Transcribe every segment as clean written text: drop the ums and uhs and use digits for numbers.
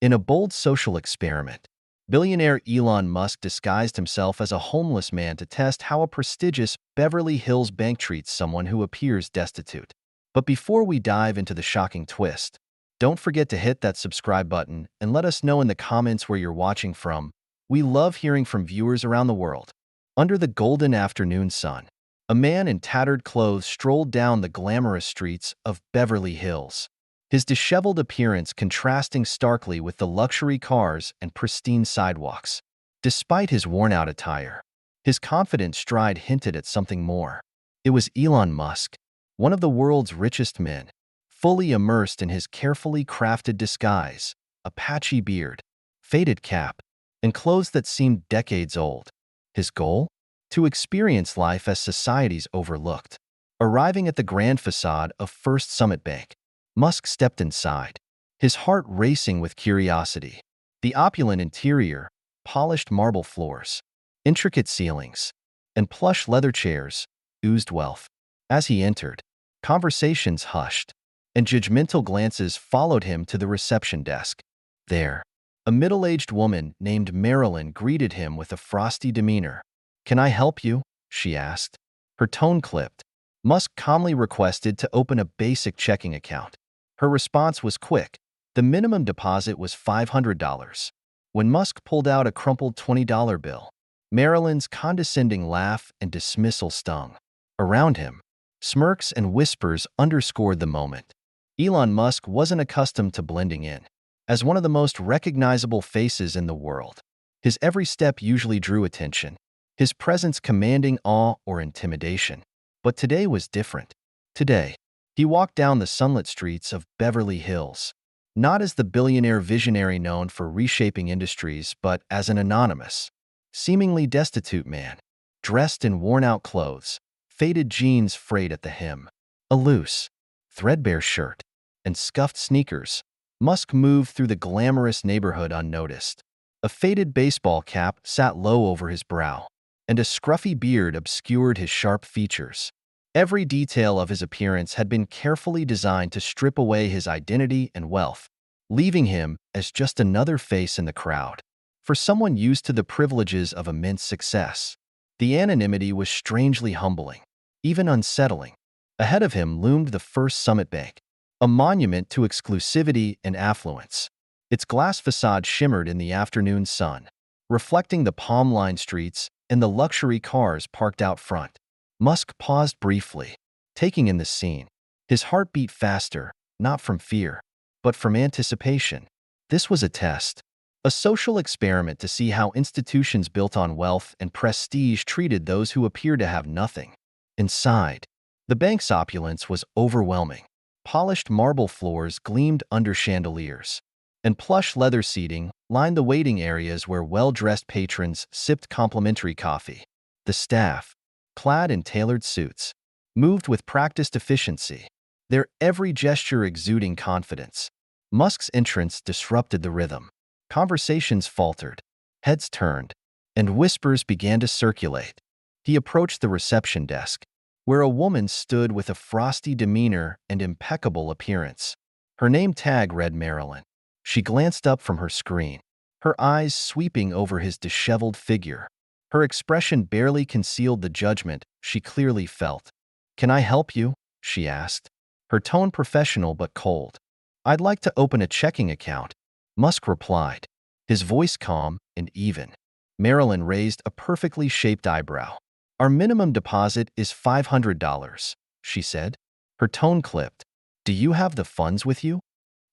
In a bold social experiment, billionaire Elon Musk disguised himself as a homeless man to test how a prestigious Beverly Hills bank treats someone who appears destitute. But before we dive into the shocking twist, don't forget to hit that subscribe button and let us know in the comments where you're watching from. We love hearing from viewers around the world. Under the golden afternoon sun, a man in tattered clothes strolled down the glamorous streets of Beverly Hills, his disheveled appearance contrasting starkly with the luxury cars and pristine sidewalks. Despite his worn-out attire, his confident stride hinted at something more. It was Elon Musk, one of the world's richest men, fully immersed in his carefully crafted disguise, a patchy beard, faded cap, and clothes that seemed decades old. His goal? To experience life as society's overlooked. Arriving at the grand facade of First Summit Bank, Musk stepped inside, his heart racing with curiosity. The opulent interior, polished marble floors, intricate ceilings, and plush leather chairs oozed wealth. As he entered, conversations hushed, and judgmental glances followed him to the reception desk. There, a middle-aged woman named Marilyn greeted him with a frosty demeanor. "Can I help you?" she asked. Her tone clipped. Musk calmly requested to open a basic checking account. Her response was quick. The minimum deposit was $500. When Musk pulled out a crumpled $20 bill, Marilyn's condescending laugh and dismissal stung. Around him, smirks and whispers underscored the moment. Elon Musk wasn't accustomed to blending in. As one of the most recognizable faces in the world, his every step usually drew attention, his presence commanding awe or intimidation. But today was different. Today, he walked down the sunlit streets of Beverly Hills, not as the billionaire visionary known for reshaping industries, but as an anonymous, seemingly destitute man, dressed in worn-out clothes, faded jeans frayed at the hem, a loose, threadbare shirt, and scuffed sneakers. Musk moved through the glamorous neighborhood unnoticed. A faded baseball cap sat low over his brow, and a scruffy beard obscured his sharp features. Every detail of his appearance had been carefully designed to strip away his identity and wealth, leaving him as just another face in the crowd. For someone used to the privileges of immense success, the anonymity was strangely humbling, even unsettling. Ahead of him loomed the First Summit Bank, a monument to exclusivity and affluence. Its glass facade shimmered in the afternoon sun, reflecting the palm-lined streets and the luxury cars parked out front. Musk paused briefly, taking in the scene. His heart beat faster, not from fear, but from anticipation. This was a test, a social experiment to see how institutions built on wealth and prestige treated those who appeared to have nothing. Inside, the bank's opulence was overwhelming. Polished marble floors gleamed under chandeliers, and plush leather seating lined the waiting areas where well-dressed patrons sipped complimentary coffee. The staff, clad in tailored suits, moved with practiced efficiency, their every gesture exuding confidence. Musk's entrance disrupted the rhythm. Conversations faltered, heads turned, and whispers began to circulate. He approached the reception desk, where a woman stood with a frosty demeanor and impeccable appearance. Her name tag read Marilyn. She glanced up from her screen, her eyes sweeping over his disheveled figure. Her expression barely concealed the judgment she clearly felt. "Can I help you?" she asked, her tone professional but cold. "I'd like to open a checking account," Musk replied, his voice calm and even. Marilyn raised a perfectly shaped eyebrow. "Our minimum deposit is $500, she said, her tone clipped. "Do you have the funds with you?"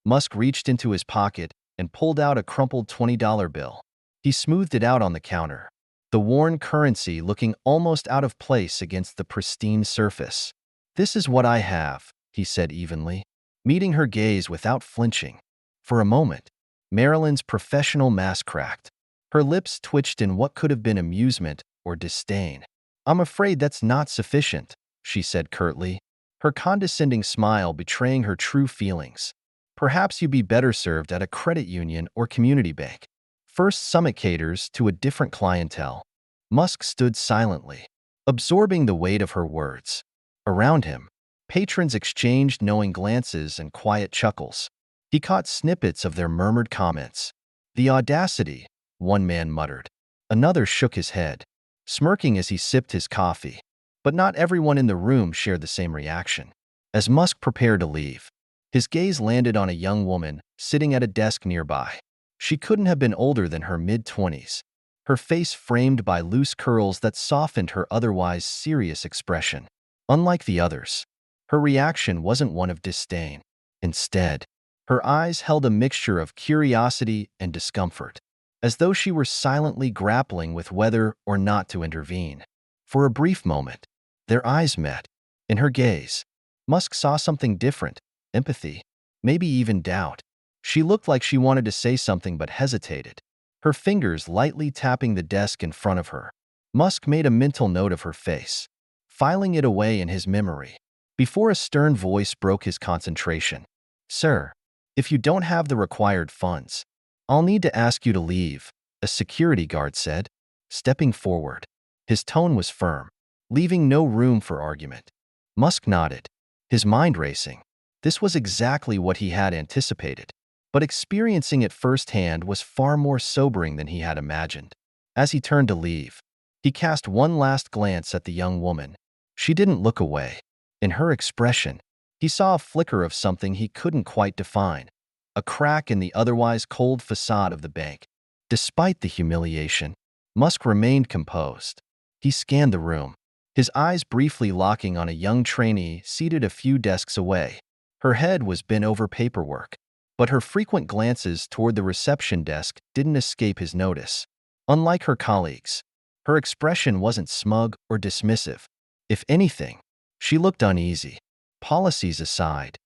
Musk reached into his pocket and pulled out a crumpled $20 bill. He smoothed it out on the counter, the worn currency looking almost out of place against the pristine surface. "This is what I have," he said evenly, meeting her gaze without flinching. For a moment, Marilyn's professional mask cracked. Her lips twitched in what could have been amusement or disdain. "I'm afraid that's not sufficient," she said curtly, her condescending smile betraying her true feelings. "Perhaps you'd be better served at a credit union or community bank." First Summit caters to a different clientele. Musk stood silently, absorbing the weight of her words. Around him, patrons exchanged knowing glances and quiet chuckles. He caught snippets of their murmured comments. "The audacity," one man muttered. Another shook his head, smirking as he sipped his coffee. But not everyone in the room shared the same reaction. As Musk prepared to leave, his gaze landed on a young woman sitting at a desk nearby. She couldn't have been older than her mid-20s, her face framed by loose curls that softened her otherwise serious expression. Unlike the others, her reaction wasn't one of disdain. Instead, her eyes held a mixture of curiosity and discomfort, as though she were silently grappling with whether or not to intervene. For a brief moment, their eyes met. In her gaze, Musk saw something different: empathy, maybe even doubt. She looked like she wanted to say something but hesitated, her fingers lightly tapping the desk in front of her. Musk made a mental note of her face, filing it away in his memory, before a stern voice broke his concentration. "Sir, if you don't have the required funds, I'll need to ask you to leave," a security guard said, stepping forward. His tone was firm, leaving no room for argument. Musk nodded, his mind racing. This was exactly what he had anticipated, but experiencing it firsthand was far more sobering than he had imagined. As he turned to leave, he cast one last glance at the young woman. She didn't look away. In her expression, he saw a flicker of something he couldn't quite define, a crack in the otherwise cold facade of the bank. Despite the humiliation, Musk remained composed. He scanned the room, his eyes briefly locking on a young trainee seated a few desks away. Her head was bent over paperwork, but her frequent glances toward the reception desk didn't escape his notice. Unlike her colleagues, her expression wasn't smug or dismissive. If anything, she looked uneasy. "Policies aside,"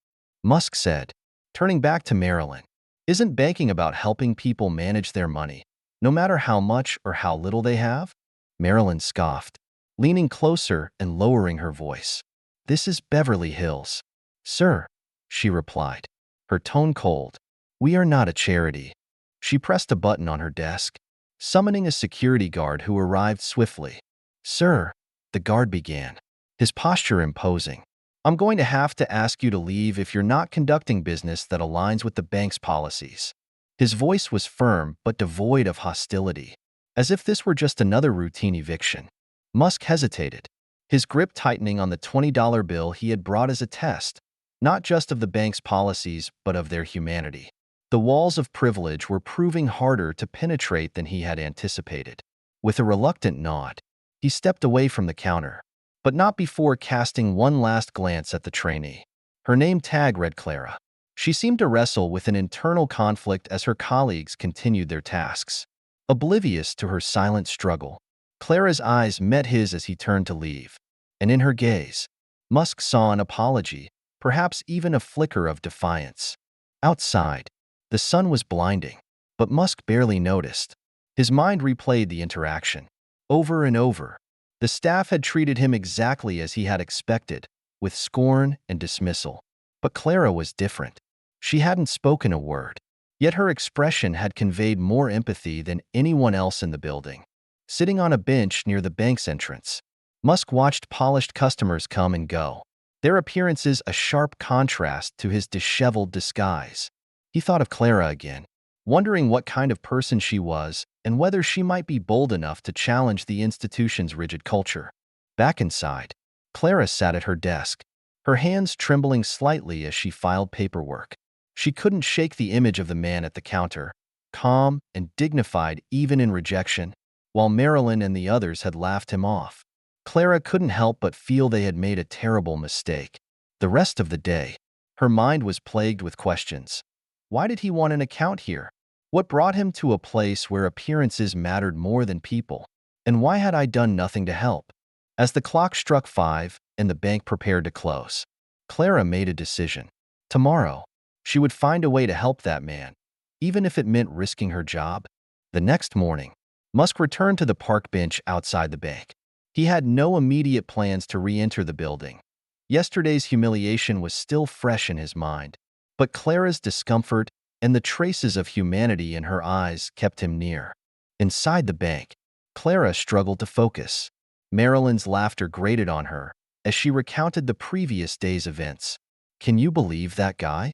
Musk said, turning back to Marilyn, "isn't banking about helping people manage their money, no matter how much or how little they have?" Marilyn scoffed, leaning closer and lowering her voice. "This is Beverly Hills, sir," she replied, her tone cold. "We are not a charity." She pressed a button on her desk, summoning a security guard who arrived swiftly. "Sir," the guard began, his posture imposing, "I'm going to have to ask you to leave if you're not conducting business that aligns with the bank's policies." His voice was firm but devoid of hostility, as if this were just another routine eviction. Musk hesitated, his grip tightening on the $20 bill he had brought as a test, not just of the bank's policies but of their humanity. The walls of privilege were proving harder to penetrate than he had anticipated. With a reluctant nod, he stepped away from the counter, but not before casting one last glance at the trainee. Her name tag read Clara. She seemed to wrestle with an internal conflict as her colleagues continued their tasks. Oblivious to her silent struggle, Clara's eyes met his as he turned to leave, and in her gaze, Musk saw an apology, perhaps even a flicker of defiance. Outside, the sun was blinding, but Musk barely noticed. His mind replayed the interaction. Over and over, the staff had treated him exactly as he had expected, with scorn and dismissal. But Clara was different. She hadn't spoken a word, yet her expression had conveyed more empathy than anyone else in the building. Sitting on a bench near the bank's entrance, Musk watched polished customers come and go, their appearances a sharp contrast to his disheveled disguise. He thought of Clara again, wondering what kind of person she was and whether she might be bold enough to challenge the institution's rigid culture. Back inside, Clara sat at her desk, her hands trembling slightly as she filed paperwork. She couldn't shake the image of the man at the counter, calm and dignified even in rejection, while Marilyn and the others had laughed him off. Clara couldn't help but feel they had made a terrible mistake. The rest of the day, her mind was plagued with questions. Why did he want an account here? What brought him to a place where appearances mattered more than people? And why had I done nothing to help? As the clock struck 5 and the bank prepared to close, Clara made a decision. Tomorrow, she would find a way to help that man, even if it meant risking her job. The next morning, Musk returned to the park bench outside the bank. He had no immediate plans to re-enter the building. Yesterday's humiliation was still fresh in his mind, but Clara's discomfort and the traces of humanity in her eyes kept him near. Inside the bank, Clara struggled to focus. Marilyn's laughter grated on her as she recounted the previous day's events. "Can you believe that guy?"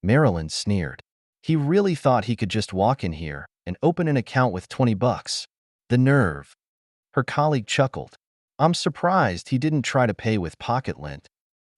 Marilyn sneered. He really thought he could just walk in here and open an account with 20 bucks. The nerve. Her colleague chuckled. I'm surprised he didn't try to pay with pocket lint.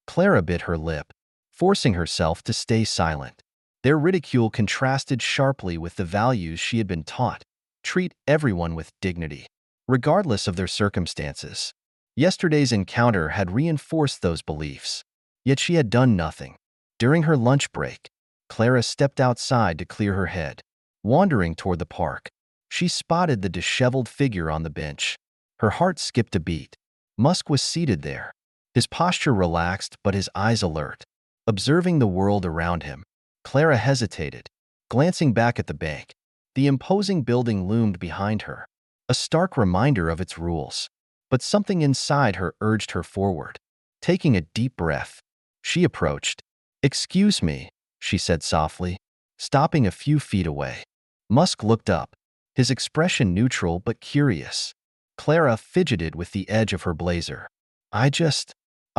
Clara bit her lip, forcing herself to stay silent. Their ridicule contrasted sharply with the values she had been taught. Treat everyone with dignity, regardless of their circumstances. Yesterday's encounter had reinforced those beliefs, yet she had done nothing. During her lunch break, Clara stepped outside to clear her head. Wandering toward the park, she spotted the disheveled figure on the bench. Her heart skipped a beat. Musk was seated there, his posture relaxed but his eyes alert, observing the world around him. Clara hesitated, glancing back at the bank. The imposing building loomed behind her, a stark reminder of its rules. But something inside her urged her forward. Taking a deep breath, she approached. "Excuse me," she said softly, stopping a few feet away. Musk looked up, his expression neutral but curious. Clara fidgeted with the edge of her blazer. I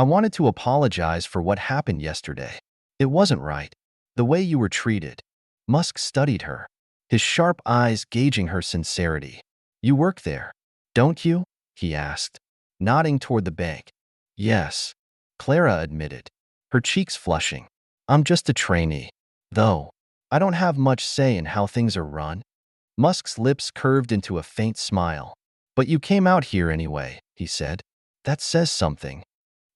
wanted to apologize for what happened yesterday. It wasn't right. The way you were treated." Musk studied her, his sharp eyes gauging her sincerity. "You work there, don't you?" he asked, nodding toward the bank. "Yes," Clara admitted, her cheeks flushing. "I'm just a trainee, though. I don't have much say in how things are run." Musk's lips curved into a faint smile. "But you came out here anyway," he said. "That says something."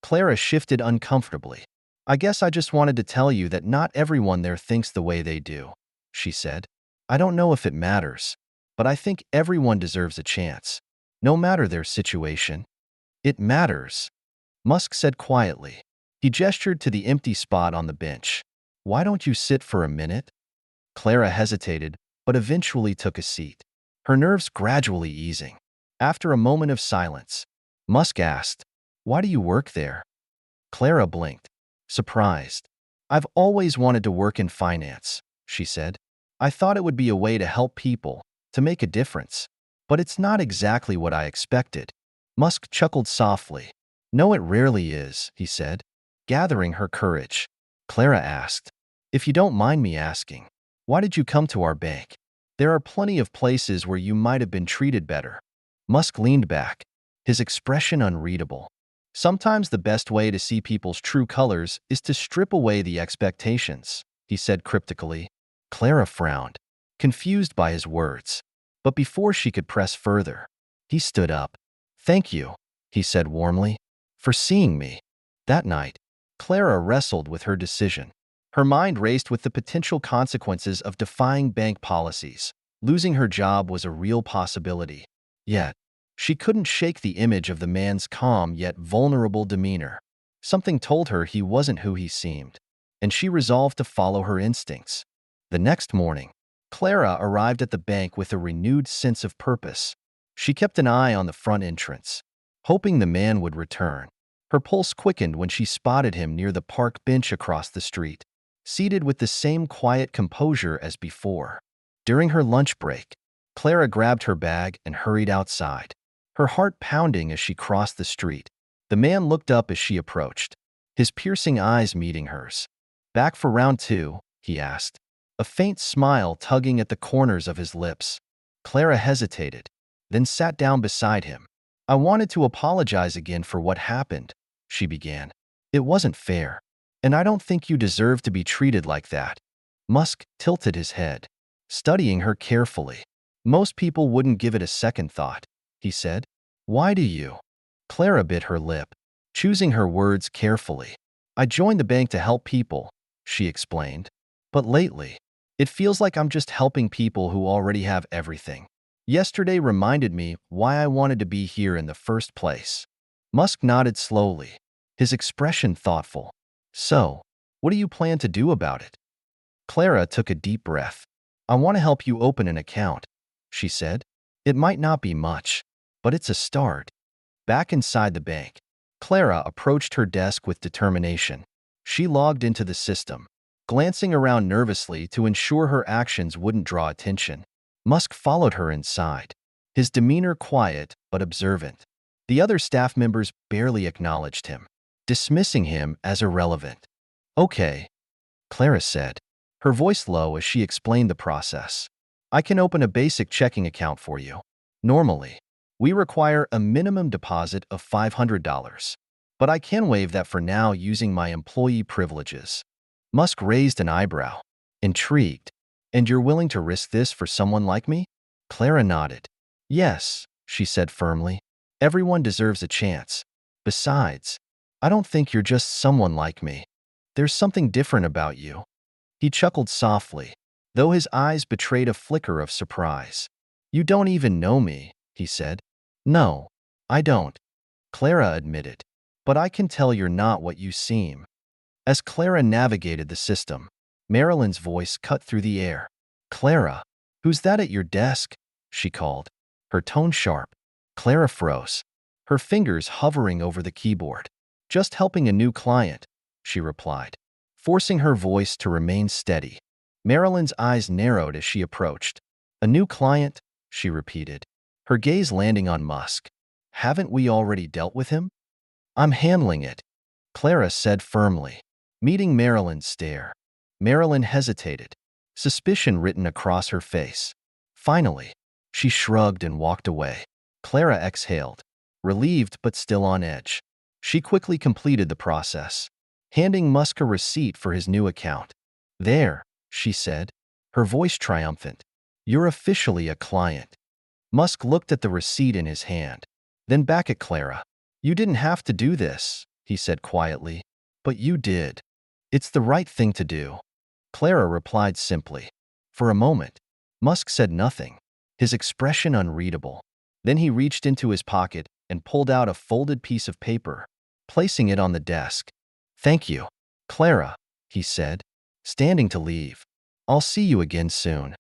Clara shifted uncomfortably. "I guess I just wanted to tell you that not everyone there thinks the way they do," she said. "I don't know if it matters, but I think everyone deserves a chance, no matter their situation." "It matters," Musk said quietly. He gestured to the empty spot on the bench. "Why don't you sit for a minute?" Clara hesitated, but eventually took a seat, her nerves gradually easing. After a moment of silence, Musk asked, "Why do you work there?" Clara blinked, surprised. "I've always wanted to work in finance," she said. "I thought it would be a way to help people, to make a difference. But it's not exactly what I expected." Musk chuckled softly. "No, it rarely is," he said, gathering her courage. Clara asked, "If you don't mind me asking, why did you come to our bank? There are plenty of places where you might have been treated better." Musk leaned back, his expression unreadable. "Sometimes the best way to see people's true colors is to strip away the expectations," he said cryptically. Clara frowned, confused by his words. But before she could press further, he stood up. "Thank you," he said warmly, "for seeing me." That night, Clara wrestled with her decision. Her mind raced with the potential consequences of defying bank policies. Losing her job was a real possibility. Yet, she couldn't shake the image of the man's calm yet vulnerable demeanor. Something told her he wasn't who he seemed, and she resolved to follow her instincts. The next morning, Clara arrived at the bank with a renewed sense of purpose. She kept an eye on the front entrance, hoping the man would return. Her pulse quickened when she spotted him near the park bench across the street, seated with the same quiet composure as before. During her lunch break, Clara grabbed her bag and hurried outside, her heart pounding as she crossed the street. The man looked up as she approached, his piercing eyes meeting hers. "Back for round two?" he asked, a faint smile tugging at the corners of his lips. Clara hesitated, then sat down beside him. "I wanted to apologize again for what happened," she began. "It wasn't fair, and I don't think you deserve to be treated like that." Musk tilted his head, studying her carefully. "Most people wouldn't give it a second thought," he said. "Why do you?" Clara bit her lip, choosing her words carefully. "I joined the bank to help people," she explained. "But lately, it feels like I'm just helping people who already have everything. Yesterday reminded me why I wanted to be here in the first place." Musk nodded slowly, his expression thoughtful. "So, what do you plan to do about it?" Clara took a deep breath. "I want to help you open an account," she said. "It might not be much, but it's a start." Back inside the bank, Clara approached her desk with determination. She logged into the system, glancing around nervously to ensure her actions wouldn't draw attention. Musk followed her inside, his demeanor quiet but observant. The other staff members barely acknowledged him, dismissing him as irrelevant. "Okay," Clara said, her voice low as she explained the process. I can open a basic checking account for you. Normally, we require a minimum deposit of $500, but I can waive that for now using my employee privileges. Musk raised an eyebrow, intrigued. And you're willing to risk this for someone like me? Clara nodded. Yes, she said firmly. Everyone deserves a chance. Besides, I don't think you're just someone like me. There's something different about you. He chuckled softly, though his eyes betrayed a flicker of surprise. You don't even know me, he said. No, I don't, Clara admitted. But I can tell you're not what you seem. As Clara navigated the system, Marilyn's voice cut through the air. Clara, who's that at your desk? She called, her tone sharp. Clara froze, her fingers hovering over the keyboard. Just helping a new client, she replied, forcing her voice to remain steady. Marilyn's eyes narrowed as she approached. A new client, she repeated, her gaze landing on Musk. Haven't we already dealt with him? I'm handling it, Clara said firmly, meeting Marilyn's stare. Marilyn hesitated, suspicion written across her face. Finally, she shrugged and walked away. Clara exhaled, relieved but still on edge. She quickly completed the process, handing Musk a receipt for his new account. There, she said, her voice triumphant. You're officially a client. Musk looked at the receipt in his hand, then back at Clara. You didn't have to do this, he said quietly, but you did. It's the right thing to do. Clara replied simply. For a moment, Musk said nothing, his expression unreadable. Then he reached into his pocket and pulled out a folded piece of paper, placing it on the desk. Thank you, Clara, he said, standing to leave. I'll see you again soon.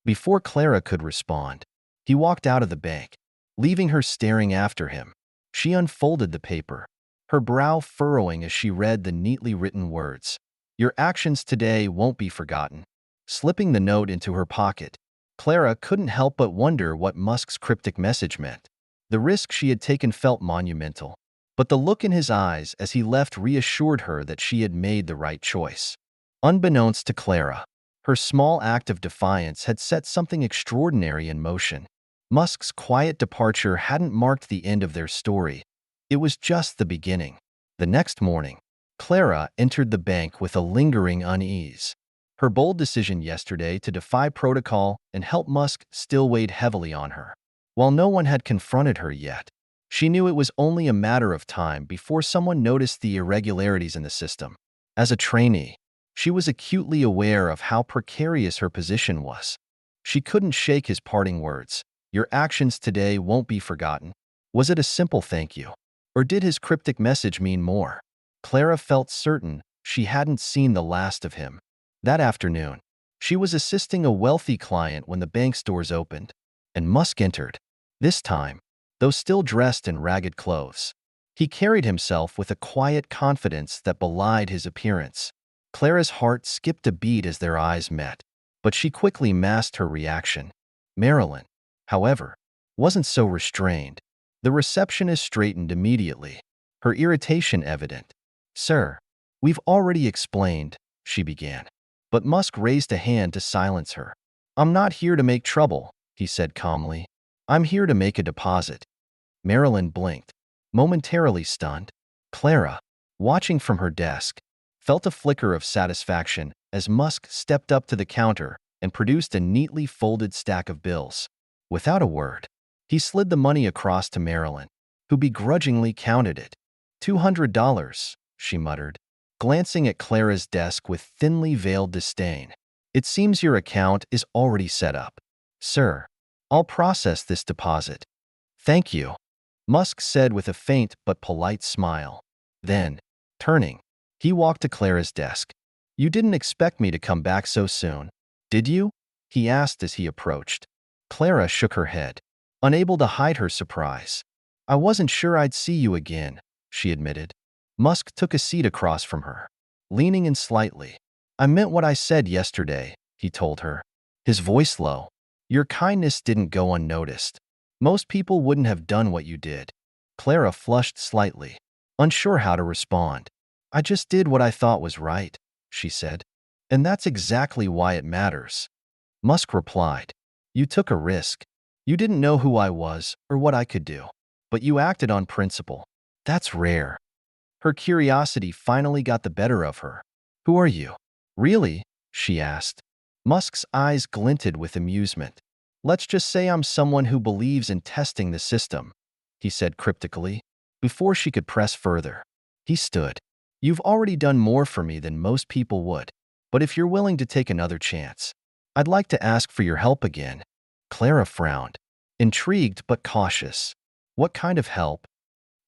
Before Clara could respond, he walked out of the bank, leaving her staring after him. She unfolded the paper, her brow furrowing as she read the neatly written words. Your actions today won't be forgotten. Slipping the note into her pocket, Clara couldn't help but wonder what Musk's cryptic message meant. The risk she had taken felt monumental, but the look in his eyes as he left reassured her that she had made the right choice. Unbeknownst to Clara, her small act of defiance had set something extraordinary in motion. Musk's quiet departure hadn't marked the end of their story. It was just the beginning. The next morning, Clara entered the bank with a lingering unease. Her bold decision yesterday to defy protocol and help Musk still weighed heavily on her. While no one had confronted her yet, she knew it was only a matter of time before someone noticed the irregularities in the system. As a trainee, she was acutely aware of how precarious her position was. She couldn't shake his parting words. Your actions today won't be forgotten. Was it a simple thank you? Or did his cryptic message mean more? Clara felt certain she hadn't seen the last of him. That afternoon, she was assisting a wealthy client when the bank's doors opened, and Musk entered. This time, though still dressed in ragged clothes, he carried himself with a quiet confidence that belied his appearance. Clara's heart skipped a beat as their eyes met, but she quickly masked her reaction. Marilyn, however, wasn't so restrained. The receptionist straightened immediately, her irritation evident. Sir, we've already explained, she began. But Musk raised a hand to silence her. I'm not here to make trouble, he said calmly. I'm here to make a deposit. Marilyn blinked, momentarily stunned. Clara, watching from her desk, felt a flicker of satisfaction as Musk stepped up to the counter and produced a neatly folded stack of bills. Without a word, he slid the money across to Marilyn, who begrudgingly counted it. $200, she muttered, glancing at Clara's desk with thinly veiled disdain. It seems your account is already set up. Sir, I'll process this deposit. Thank you, Musk said with a faint but polite smile. Then, turning, he walked to Clara's desk. You didn't expect me to come back so soon, did you? He asked as he approached. Clara shook her head, unable to hide her surprise. I wasn't sure I'd see you again, she admitted. Musk took a seat across from her, leaning in slightly. I meant what I said yesterday, he told her, his voice low. Your kindness didn't go unnoticed. Most people wouldn't have done what you did. Clara flushed slightly, unsure how to respond. I just did what I thought was right, she said. And that's exactly why it matters. Musk replied. You took a risk. You didn't know who I was or what I could do. But you acted on principle. That's rare. Her curiosity finally got the better of her. Who are you? Really? She asked. Musk's eyes glinted with amusement. Let's just say I'm someone who believes in testing the system, he said cryptically. Before she could press further, he stood. You've already done more for me than most people would. But if you're willing to take another chance, I'd like to ask for your help again. Clara frowned, intrigued but cautious. What kind of help?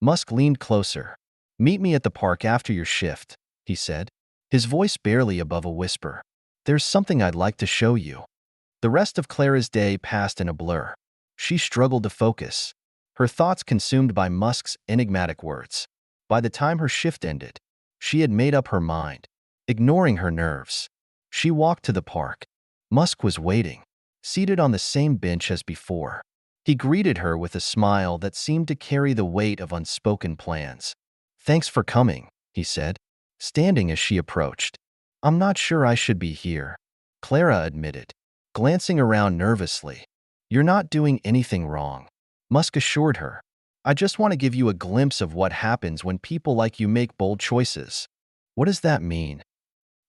Musk leaned closer. Meet me at the park after your shift, he said, his voice barely above a whisper. There's something I'd like to show you. The rest of Clara's day passed in a blur. She struggled to focus, her thoughts consumed by Musk's enigmatic words. By the time her shift ended, she had made up her mind, ignoring her nerves. She walked to the park. Musk was waiting, seated on the same bench as before. He greeted her with a smile that seemed to carry the weight of unspoken plans. Thanks for coming, he said, standing as she approached. I'm not sure I should be here, Clara admitted, glancing around nervously. You're not doing anything wrong, Musk assured her. I just want to give you a glimpse of what happens when people like you make bold choices. What does that mean?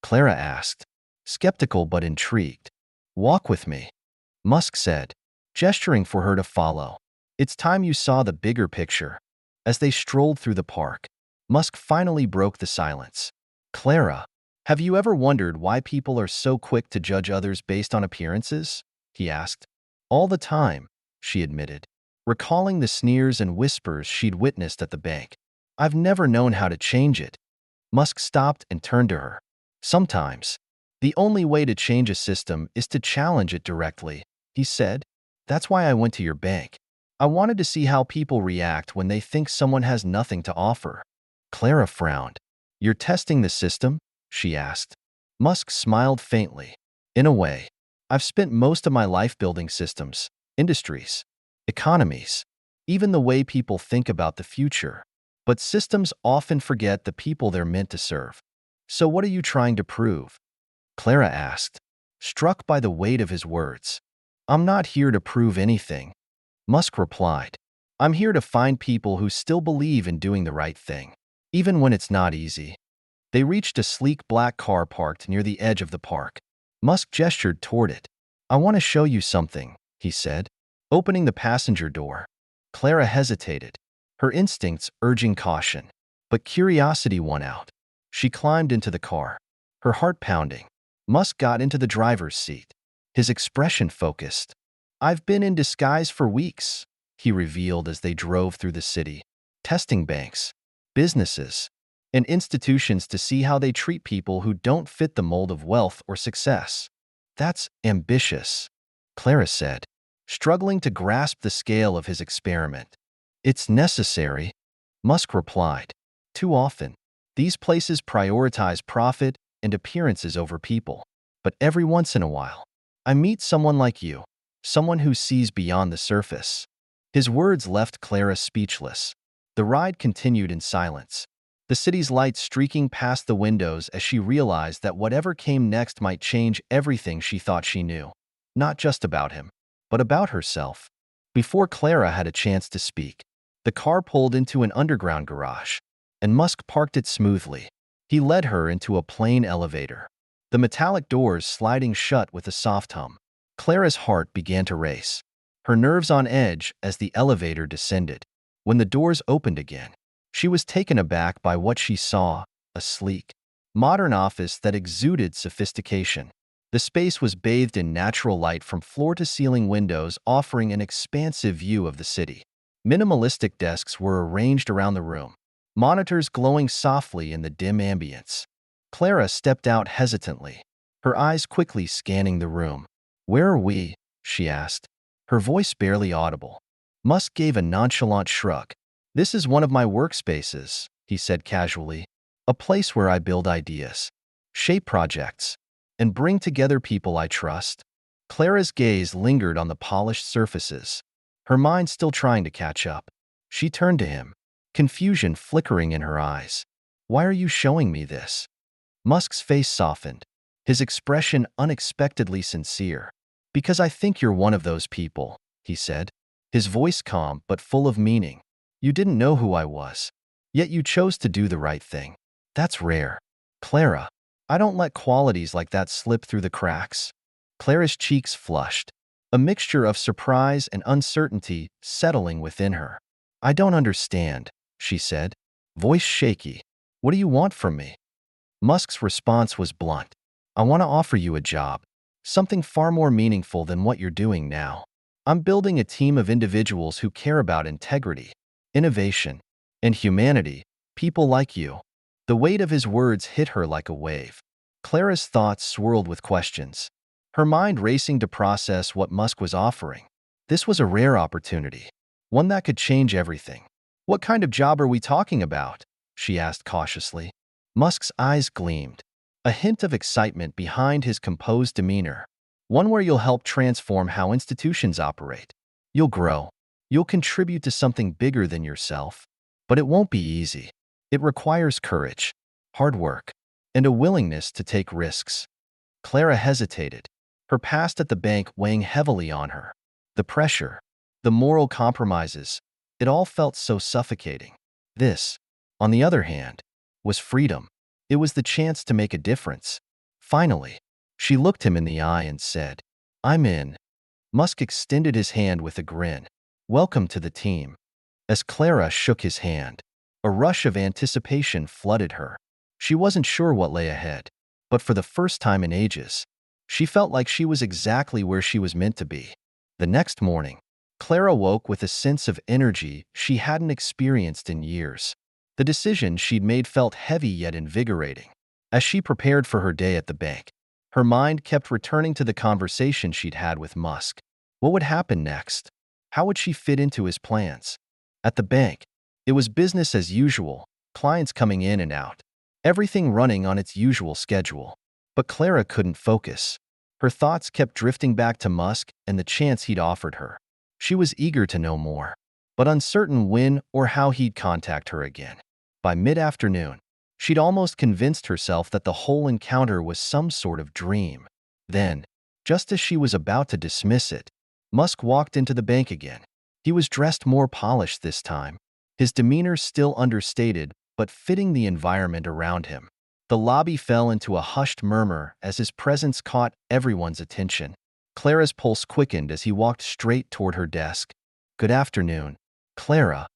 Clara asked, skeptical but intrigued. Walk with me, Musk said, gesturing for her to follow. It's time you saw the bigger picture. As they strolled through the park, Musk finally broke the silence. Clara, have you ever wondered why people are so quick to judge others based on appearances? He asked. All the time, she admitted, recalling the sneers and whispers she'd witnessed at the bank. I've never known how to change it. Musk stopped and turned to her. Sometimes, the only way to change a system is to challenge it directly, he said. That's why I went to your bank. I wanted to see how people react when they think someone has nothing to offer. Clara frowned. You're testing the system? She asked. Musk smiled faintly. In a way, I've spent most of my life building systems, industries, economies, even the way people think about the future. But systems often forget the people they're meant to serve. So what are you trying to prove? Clara asked, struck by the weight of his words. I'm not here to prove anything, Musk replied. I'm here to find people who still believe in doing the right thing, even when it's not easy. They reached a sleek black car parked near the edge of the park. Musk gestured toward it. I want to show you something, he said, opening the passenger door. Clara hesitated, her instincts urging caution. But curiosity won out. She climbed into the car, her heart pounding. Musk got into the driver's seat, his expression focused. I've been in disguise for weeks, he revealed as they drove through the city, testing banks, businesses, and institutions to see how they treat people who don't fit the mold of wealth or success. That's ambitious, Clara said, struggling to grasp the scale of his experiment. It's necessary, Musk replied. Too often, these places prioritize profit and appearances over people. But every once in a while, I meet someone like you, someone who sees beyond the surface. His words left Clara speechless. The ride continued in silence, the city's lights streaking past the windows as she realized that whatever came next might change everything she thought she knew. Not just about him, but about herself. Before Clara had a chance to speak, the car pulled into an underground garage, and Musk parked it smoothly. He led her into a plain elevator, the metallic doors sliding shut with a soft hum. Clara's heart began to race, her nerves on edge as the elevator descended. When the doors opened again, she was taken aback by what she saw, a sleek, modern office that exuded sophistication. The space was bathed in natural light from floor-to-ceiling windows offering an expansive view of the city. Minimalistic desks were arranged around the room, monitors glowing softly in the dim ambience. Clara stepped out hesitantly, her eyes quickly scanning the room. Where are we? She asked, her voice barely audible. Musk gave a nonchalant shrug. This is one of my workspaces, he said casually, a place where I build ideas, shape projects, and bring together people I trust. Clara's gaze lingered on the polished surfaces, her mind still trying to catch up. She turned to him, confusion flickering in her eyes. Why are you showing me this? Musk's face softened, his expression unexpectedly sincere. "Because I think you're one of those people," he said, his voice calm but full of meaning. "You didn't know who I was. Yet you chose to do the right thing. That's rare. Clara, I don't let qualities like that slip through the cracks." Clara's cheeks flushed, a mixture of surprise and uncertainty settling within her. "I don't understand," she said, voice shaky. "What do you want from me?" Musk's response was blunt. "I want to offer you a job, something far more meaningful than what you're doing now. I'm building a team of individuals who care about integrity, innovation, and humanity, people like you." The weight of his words hit her like a wave. Clara's thoughts swirled with questions, her mind racing to process what Musk was offering. This was a rare opportunity, one that could change everything. "What kind of job are we talking about?" she asked cautiously. Musk's eyes gleamed, a hint of excitement behind his composed demeanor. "One where you'll help transform how institutions operate. You'll grow. You'll contribute to something bigger than yourself. But it won't be easy. It requires courage, hard work, and a willingness to take risks." Clara hesitated, her past at the bank weighing heavily on her. The pressure, the moral compromises, it all felt so suffocating. This, on the other hand, was freedom. It was the chance to make a difference. Finally, she looked him in the eye and said, "I'm in." Musk extended his hand with a grin. "Welcome to the team." As Clara shook his hand, a rush of anticipation flooded her. She wasn't sure what lay ahead, but for the first time in ages, she felt like she was exactly where she was meant to be. The next morning, Clara woke with a sense of energy she hadn't experienced in years. The decision she'd made felt heavy yet invigorating. As she prepared for her day at the bank, her mind kept returning to the conversation she'd had with Musk. What would happen next? How would she fit into his plans? At the bank, it was business as usual, clients coming in and out, everything running on its usual schedule. But Clara couldn't focus. Her thoughts kept drifting back to Musk and the chance he'd offered her. She was eager to know more, but uncertain when or how he'd contact her again. By mid-afternoon, she'd almost convinced herself that the whole encounter was some sort of dream. Then, just as she was about to dismiss it, Musk walked into the bank again. He was dressed more polished this time, his demeanor still understated but fitting the environment around him. The lobby fell into a hushed murmur as his presence caught everyone's attention. Clara's pulse quickened as he walked straight toward her desk. "Good afternoon, Clara."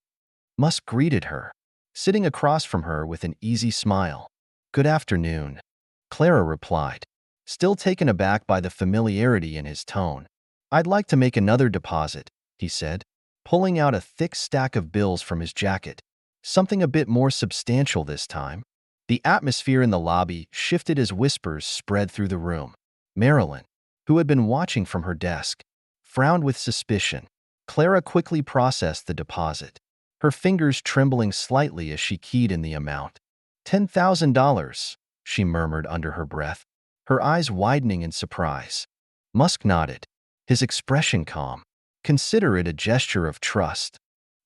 Musk greeted her, sitting across from her with an easy smile. "Good afternoon," Clara replied, still taken aback by the familiarity in his tone. "I'd like to make another deposit," he said, pulling out a thick stack of bills from his jacket. Something a bit more substantial this time. The atmosphere in the lobby shifted as whispers spread through the room. Marilyn, who had been watching from her desk, frowned with suspicion. Clara quickly processed the deposit, her fingers trembling slightly as she keyed in the amount. $10,000, she murmured under her breath, her eyes widening in surprise. Musk nodded, his expression calm. "Consider it a gesture of trust."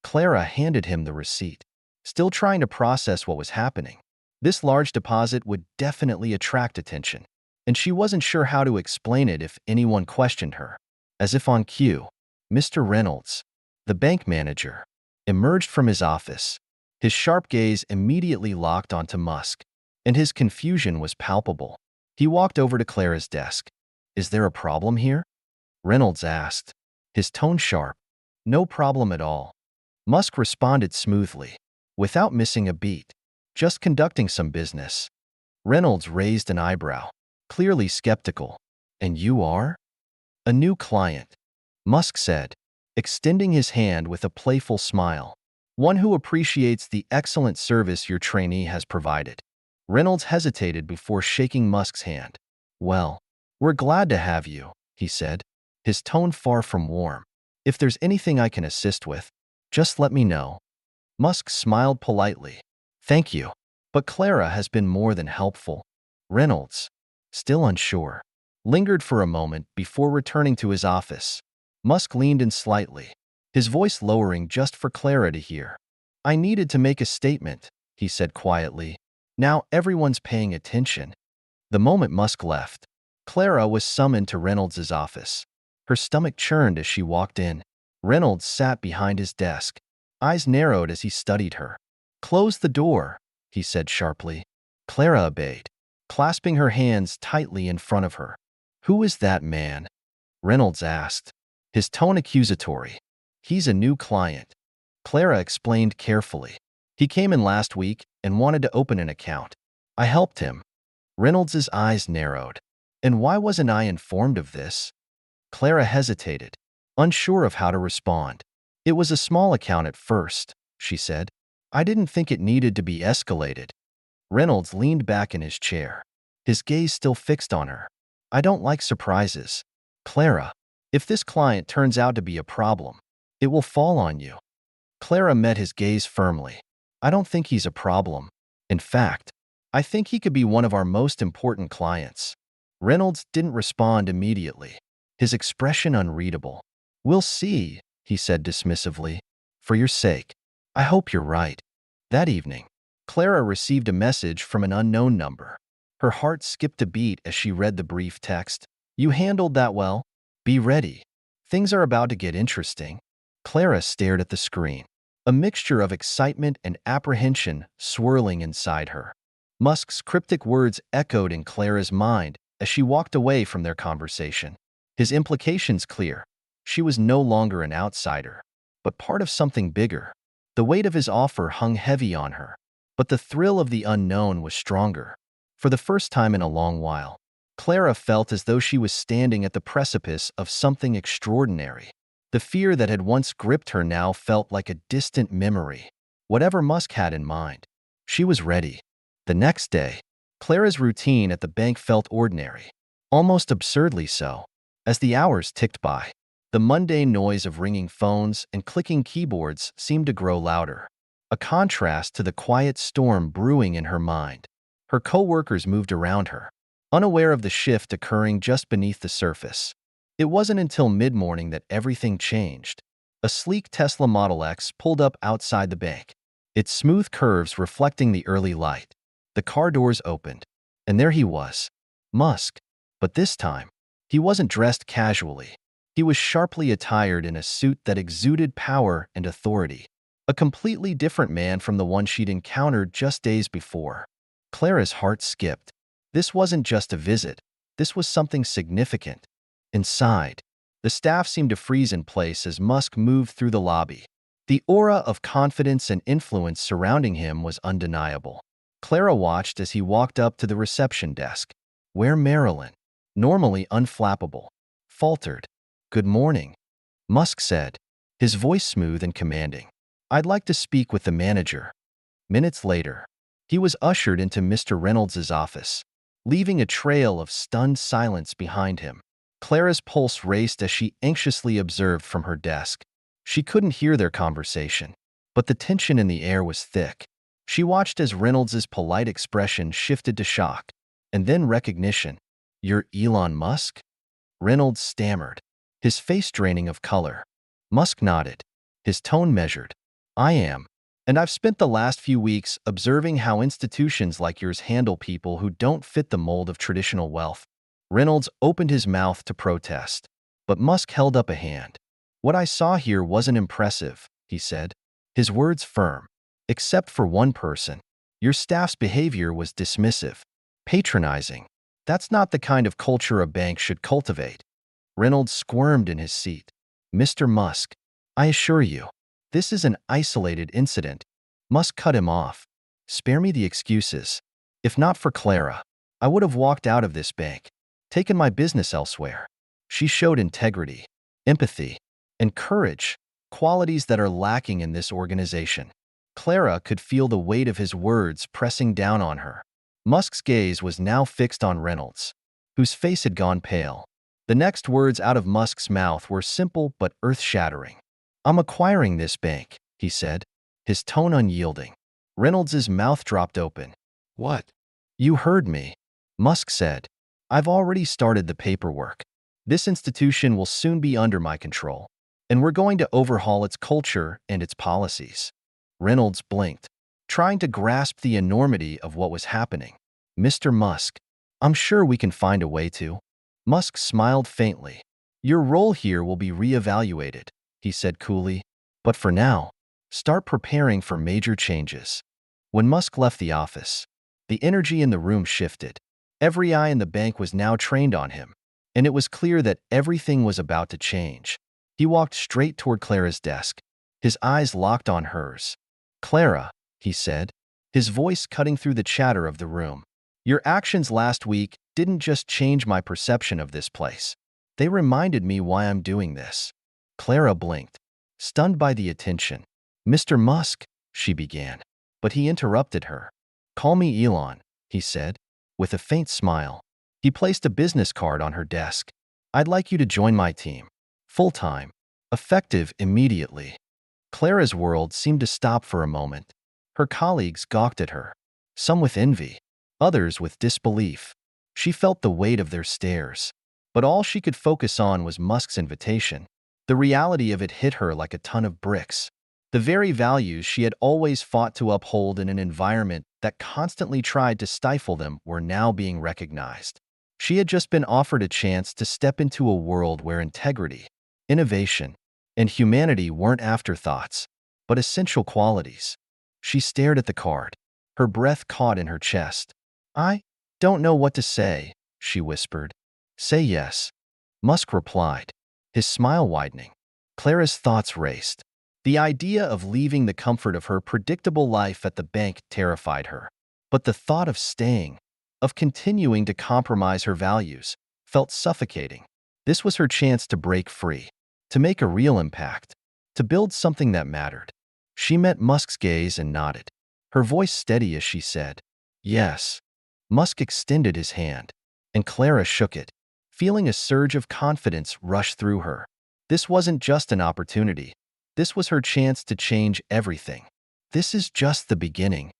Clara handed him the receipt, still trying to process what was happening. This large deposit would definitely attract attention, and she wasn't sure how to explain it if anyone questioned her. As if on cue, Mr. Reynolds, the bank manager, emerged from his office. His sharp gaze immediately locked onto Musk, and his confusion was palpable. He walked over to Clara's desk. "Is there a problem here?" Reynolds asked, his tone sharp. "No problem at all," Musk responded smoothly, without missing a beat. "Just conducting some business." Reynolds raised an eyebrow, clearly skeptical. "And you are?" "A new client," Musk said, extending his hand with a playful smile. "One who appreciates the excellent service your trainee has provided." Reynolds hesitated before shaking Musk's hand. "Well, we're glad to have you," he said, his tone far from warm. "If there's anything I can assist with, just let me know." Musk smiled politely. "Thank you, but Clara has been more than helpful." Reynolds, still unsure, lingered for a moment before returning to his office. Musk leaned in slightly, his voice lowering just for Clara to hear. "I needed to make a statement," he said quietly. "Now everyone's paying attention." The moment Musk left, Clara was summoned to Reynolds's office. Her stomach churned as she walked in. Reynolds sat behind his desk, eyes narrowed as he studied her. "Close the door," he said sharply. Clara obeyed, clasping her hands tightly in front of her. "Who is that man?" Reynolds asked, his tone accusatory. "He's a new client," Clara explained carefully. "He came in last week and wanted to open an account. I helped him." Reynolds's eyes narrowed. "And why wasn't I informed of this?" Clara hesitated, unsure of how to respond. "It was a small account at first," she said. "I didn't think it needed to be escalated." Reynolds leaned back in his chair, his gaze still fixed on her. "I don't like surprises, Clara. If this client turns out to be a problem, it will fall on you." Clara met his gaze firmly. "I don't think he's a problem. In fact, I think he could be one of our most important clients." Reynolds didn't respond immediately, his expression unreadable. "We'll see," he said dismissively. "For your sake, I hope you're right." That evening, Clara received a message from an unknown number. Her heart skipped a beat as she read the brief text. "You handled that well. Be ready. Things are about to get interesting." Clara stared at the screen, a mixture of excitement and apprehension swirling inside her. Musk's cryptic words echoed in Clara's mind as she walked away from their conversation. His implications clear. She was no longer an outsider, but part of something bigger. The weight of his offer hung heavy on her, but the thrill of the unknown was stronger. For the first time in a long while, Clara felt as though she was standing at the precipice of something extraordinary. The fear that had once gripped her now felt like a distant memory. Whatever Musk had in mind, she was ready. The next day, Clara's routine at the bank felt ordinary, almost absurdly so. As the hours ticked by, the mundane noise of ringing phones and clicking keyboards seemed to grow louder, a contrast to the quiet storm brewing in her mind. Her co-workers moved around her, unaware of the shift occurring just beneath the surface. It wasn't until mid-morning that everything changed. A sleek Tesla Model X pulled up outside the bank, its smooth curves reflecting the early light. The car doors opened, and there he was, Musk. But this time, he wasn't dressed casually. He was sharply attired in a suit that exuded power and authority, a completely different man from the one she'd encountered just days before. Clara's heart skipped. This wasn't just a visit. This was something significant. Inside, the staff seemed to freeze in place as Musk moved through the lobby. The aura of confidence and influence surrounding him was undeniable. Clara watched as he walked up to the reception desk, where Marilyn, normally unflappable, faltered. "Good morning," Musk said, his voice smooth and commanding. "I'd like to speak with the manager." Minutes later, he was ushered into Mr. Reynolds's office, leaving a trail of stunned silence behind him. Clara's pulse raced as she anxiously observed from her desk. She couldn't hear their conversation, but the tension in the air was thick. She watched as Reynolds's polite expression shifted to shock, and then recognition. "You're Elon Musk?" Reynolds stammered, his face draining of color. Musk nodded, his tone measured. "I am. And I've spent the last few weeks observing how institutions like yours handle people who don't fit the mold of traditional wealth." Reynolds opened his mouth to protest, but Musk held up a hand. "What I saw here wasn't impressive," he said, his words firm. "Except for one person. Your staff's behavior was dismissive, patronizing. That's not the kind of culture a bank should cultivate." Reynolds squirmed in his seat. "Mr. Musk, I assure you, this is an isolated incident." Musk cut him off. "Spare me the excuses. If not for Clara, I would have walked out of this bank, taken my business elsewhere." She showed integrity, empathy, and courage, qualities that are lacking in this organization. Clara could feel the weight of his words pressing down on her. Musk's gaze was now fixed on Reynolds, whose face had gone pale. The next words out of Musk's mouth were simple but earth-shattering. "I'm acquiring this bank," he said, his tone unyielding. Reynolds's mouth dropped open. "What?" "You heard me," Musk said. "I've already started the paperwork. This institution will soon be under my control, and we're going to overhaul its culture and its policies." Reynolds blinked, trying to grasp the enormity of what was happening. "Mr. Musk, I'm sure we can find a way to. Musk smiled faintly. Your role here will be reevaluated, he said coolly. But for now, start preparing for major changes. When Musk left the office, the energy in the room shifted. Every eye in the bank was now trained on him, and it was clear that everything was about to change. He walked straight toward Clara's desk, his eyes locked on hers. Clara, he said, his voice cutting through the chatter of the room. Your actions last week didn't just change my perception of this place. They reminded me why I'm doing this. Clara blinked, stunned by the attention. Mr. Musk, she began, but he interrupted her. Call me Elon, he said, with a faint smile. He placed a business card on her desk. I'd like you to join my team. Full-time. Effective immediately. Clara's world seemed to stop for a moment. Her colleagues gawked at her, some with envy, others with disbelief. She felt the weight of their stares. But all she could focus on was Musk's invitation. The reality of it hit her like a ton of bricks. The very values she had always fought to uphold in an environment that constantly tried to stifle them were now being recognized. She had just been offered a chance to step into a world where integrity, innovation, and humanity weren't afterthoughts, but essential qualities. She stared at the card, her breath caught in her chest. I don't know what to say, she whispered. Say yes, Musk replied, his smile widening. Clara's thoughts raced. The idea of leaving the comfort of her predictable life at the bank terrified her. But the thought of staying, of continuing to compromise her values, felt suffocating. This was her chance to break free, to make a real impact, to build something that mattered. She met Musk's gaze and nodded, her voice steady as she said, yes. Musk extended his hand, and Clara shook it, feeling a surge of confidence rush through her. This wasn't just an opportunity. This was her chance to change everything. This is just the beginning,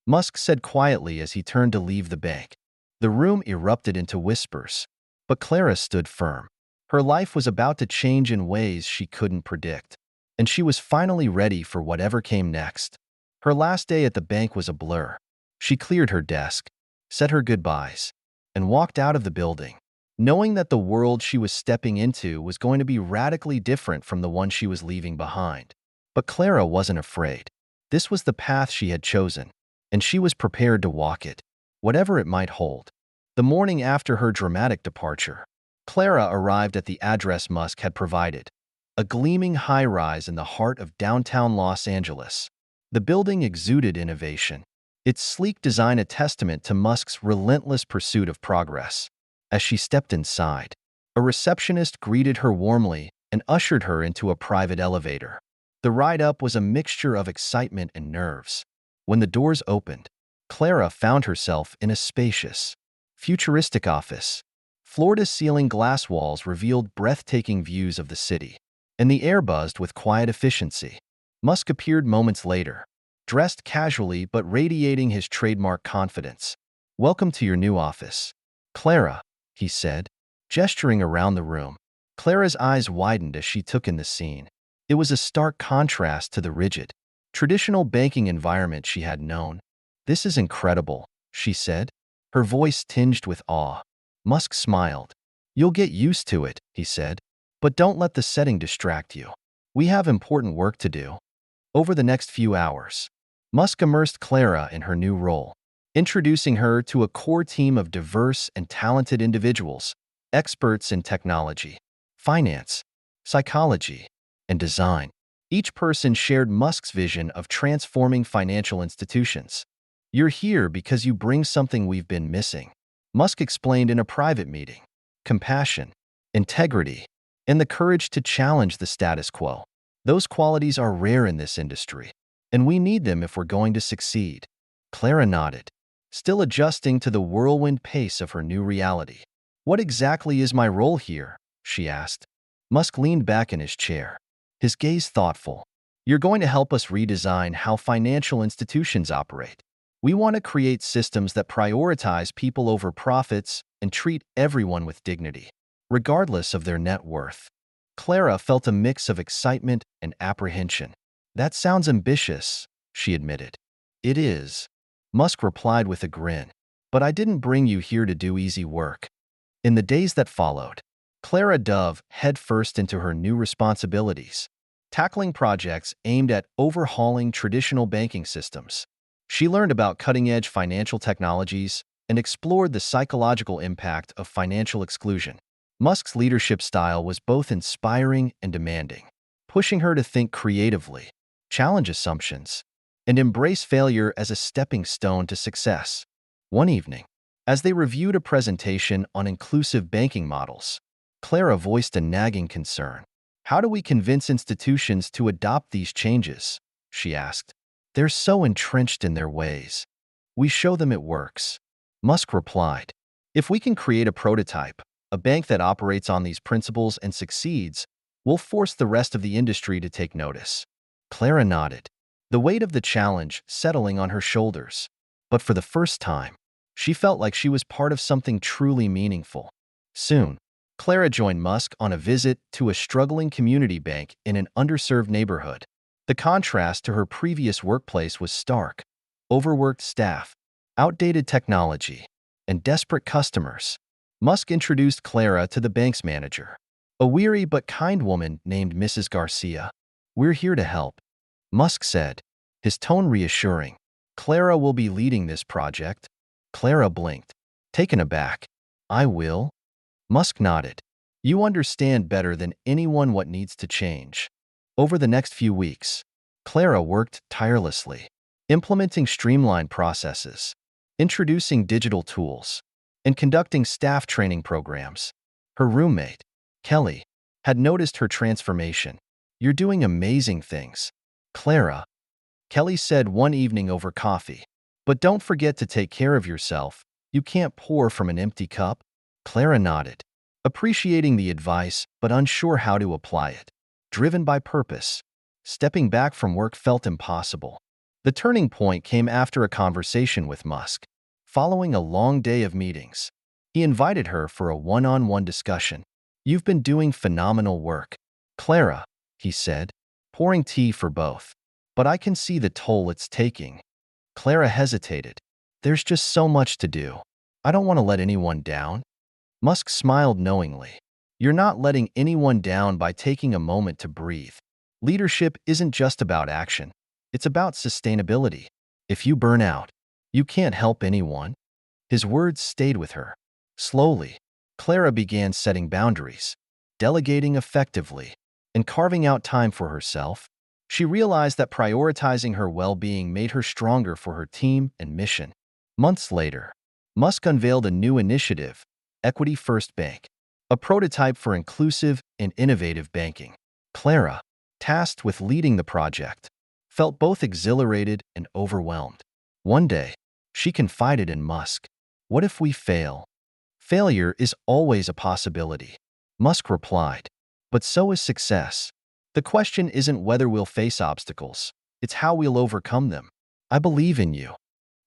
Musk said quietly as he turned to leave the bank. The room erupted into whispers, but Clara stood firm. Her life was about to change in ways she couldn't predict, and she was finally ready for whatever came next. Her last day at the bank was a blur. She cleared her desk, said her goodbyes, and walked out of the building, knowing that the world she was stepping into was going to be radically different from the one she was leaving behind. But Clara wasn't afraid. This was the path she had chosen, and she was prepared to walk it, whatever it might hold. The morning after her dramatic departure, Clara arrived at the address Musk had provided, a gleaming high-rise in the heart of downtown Los Angeles. The building exuded innovation, its sleek design a testament to Musk's relentless pursuit of progress. As she stepped inside, a receptionist greeted her warmly and ushered her into a private elevator. The ride up was a mixture of excitement and nerves. When the doors opened, Clara found herself in a spacious, futuristic office. Floor-to-ceiling glass walls revealed breathtaking views of the city, and the air buzzed with quiet efficiency. Musk appeared moments later, dressed casually but radiating his trademark confidence. Welcome to your new office, Clara, he said, gesturing around the room. Clara's eyes widened as she took in the scene. It was a stark contrast to the rigid, traditional banking environment she had known. This is incredible, she said, her voice tinged with awe. Musk smiled. You'll get used to it, he said, but don't let the setting distract you. We have important work to do. Over the next few hours, Musk immersed Clara in her new role, introducing her to a core team of diverse and talented individuals, experts in technology, finance, psychology, and design. Each person shared Musk's vision of transforming financial institutions. You're here because you bring something we've been missing, Musk explained in a private meeting. Compassion, integrity, and the courage to challenge the status quo. Those qualities are rare in this industry, and we need them if we're going to succeed. Clara nodded, still adjusting to the whirlwind pace of her new reality. What exactly is my role here? She asked. Musk leaned back in his chair, his gaze thoughtful. You're going to help us redesign how financial institutions operate. We want to create systems that prioritize people over profits and treat everyone with dignity, regardless of their net worth. Clara felt a mix of excitement and apprehension. That sounds ambitious, she admitted. It is, Musk replied with a grin. But I didn't bring you here to do easy work. In the days that followed, Clara dove headfirst into her new responsibilities, tackling projects aimed at overhauling traditional banking systems. She learned about cutting-edge financial technologies and explored the psychological impact of financial exclusion. Musk's leadership style was both inspiring and demanding, pushing her to think creatively, challenge assumptions, and embrace failure as a stepping stone to success. One evening, as they reviewed a presentation on inclusive banking models, Clara voiced a nagging concern. How do we convince institutions to adopt these changes? She asked. They're so entrenched in their ways. We show them it works. Musk replied. If we can create a prototype, a bank that operates on these principles and succeeds, we'll force the rest of the industry to take notice. Clara nodded, the weight of the challenge settling on her shoulders. But for the first time, she felt like she was part of something truly meaningful. Soon, Clara joined Musk on a visit to a struggling community bank in an underserved neighborhood. The contrast to her previous workplace was stark. Overworked staff, outdated technology, and desperate customers. Musk introduced Clara to the bank's manager, a weary but kind woman named Mrs. Garcia. We're here to help, Musk said, his tone reassuring. Clara will be leading this project. Clara blinked, taken aback. I will? Musk nodded. You understand better than anyone what needs to change. Over the next few weeks, Clara worked tirelessly, implementing streamlined processes, introducing digital tools, and conducting staff training programs. Her roommate, Kelly, had noticed her transformation. You're doing amazing things, Clara, Kelly said one evening over coffee. But don't forget to take care of yourself. You can't pour from an empty cup. Clara nodded, appreciating the advice but unsure how to apply it. Driven by purpose, stepping back from work felt impossible. The turning point came after a conversation with Musk. Following a long day of meetings, he invited her for a one-on-one discussion. You've been doing phenomenal work, Clara, he said, pouring tea for both. But I can see the toll it's taking. Clara hesitated. There's just so much to do. I don't want to let anyone down. Musk smiled knowingly. You're not letting anyone down by taking a moment to breathe. Leadership isn't just about action. It's about sustainability. If you burn out, you can't help anyone. His words stayed with her. Slowly, Clara began setting boundaries, delegating effectively, and carving out time for herself. She realized that prioritizing her well-being made her stronger for her team and mission. Months later, Musk unveiled a new initiative, Equity First Bank, a prototype for inclusive and innovative banking. Clara, tasked with leading the project, felt both exhilarated and overwhelmed. One day, she confided in Musk. What if we fail? Failure is always a possibility, Musk replied. But so is success. The question isn't whether we'll face obstacles, it's how we'll overcome them. I believe in you.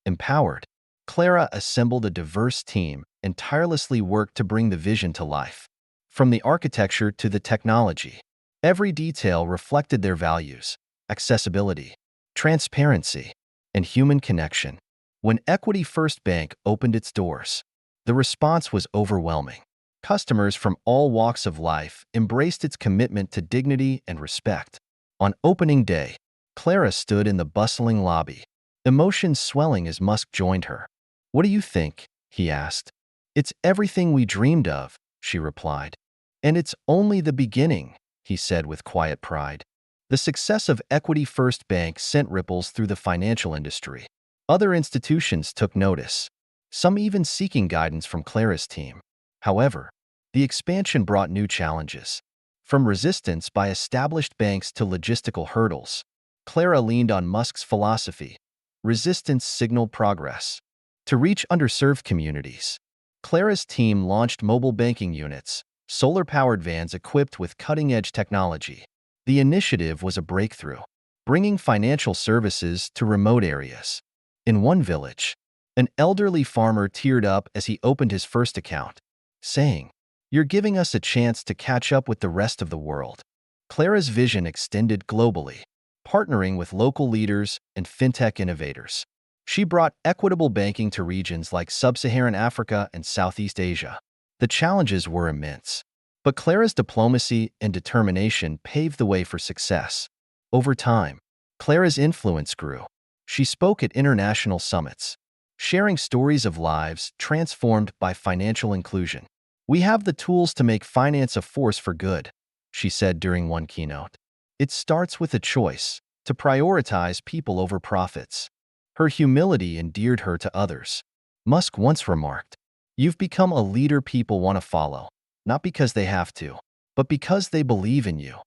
Empowered, Clara assembled a diverse team and tirelessly worked to bring the vision to life. From the architecture to the technology, every detail reflected their values: accessibility, transparency, and human connection. When Equity First Bank opened its doors, the response was overwhelming. Customers from all walks of life embraced its commitment to dignity and respect. On opening day, Clara stood in the bustling lobby, emotions swelling as Musk joined her. What do you think? He asked. It's everything we dreamed of, she replied. And it's only the beginning, he said with quiet pride. The success of Equity First Bank sent ripples through the financial industry. Other institutions took notice, some even seeking guidance from Clara's team. However, the expansion brought new challenges. From resistance by established banks to logistical hurdles, Clara leaned on Musk's philosophy. Resistance signaled progress. To reach underserved communities, Clara's team launched mobile banking units, solar-powered vans equipped with cutting-edge technology. The initiative was a breakthrough, bringing financial services to remote areas. In one village, an elderly farmer teared up as he opened his first account, saying, "You're giving us a chance to catch up with the rest of the world." Clara's vision extended globally, partnering with local leaders and fintech innovators. She brought equitable banking to regions like sub-Saharan Africa and Southeast Asia. The challenges were immense, but Clara's diplomacy and determination paved the way for success. Over time, Clara's influence grew. She spoke at international summits, sharing stories of lives transformed by financial inclusion. "We have the tools to make finance a force for good," she said during one keynote. "It starts with a choice to prioritize people over profits." Her humility endeared her to others. Musk once remarked, "You've become a leader people want to follow, not because they have to, but because they believe in you."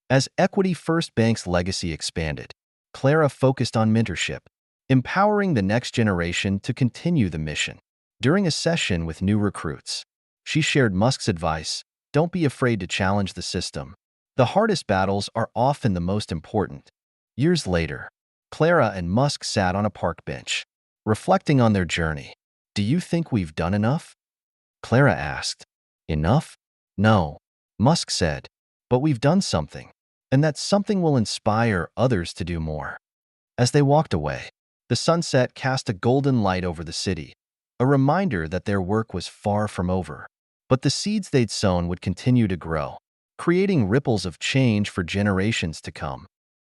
As Equity First Bank's legacy expanded, Clara focused on mentorship, empowering the next generation to continue the mission. During a session with new recruits, she shared Musk's advice: "Don't be afraid to challenge the system. The hardest battles are often the most important." Years later, Clara and Musk sat on a park bench, reflecting on their journey. "Do you think we've done enough?" Clara asked. "Enough? No," Musk said, "but we've done something, and that something will inspire others to do more." As they walked away, the sunset cast a golden light over the city, a reminder that their work was far from over. But the seeds they'd sown would continue to grow, creating ripples of change for generations to come.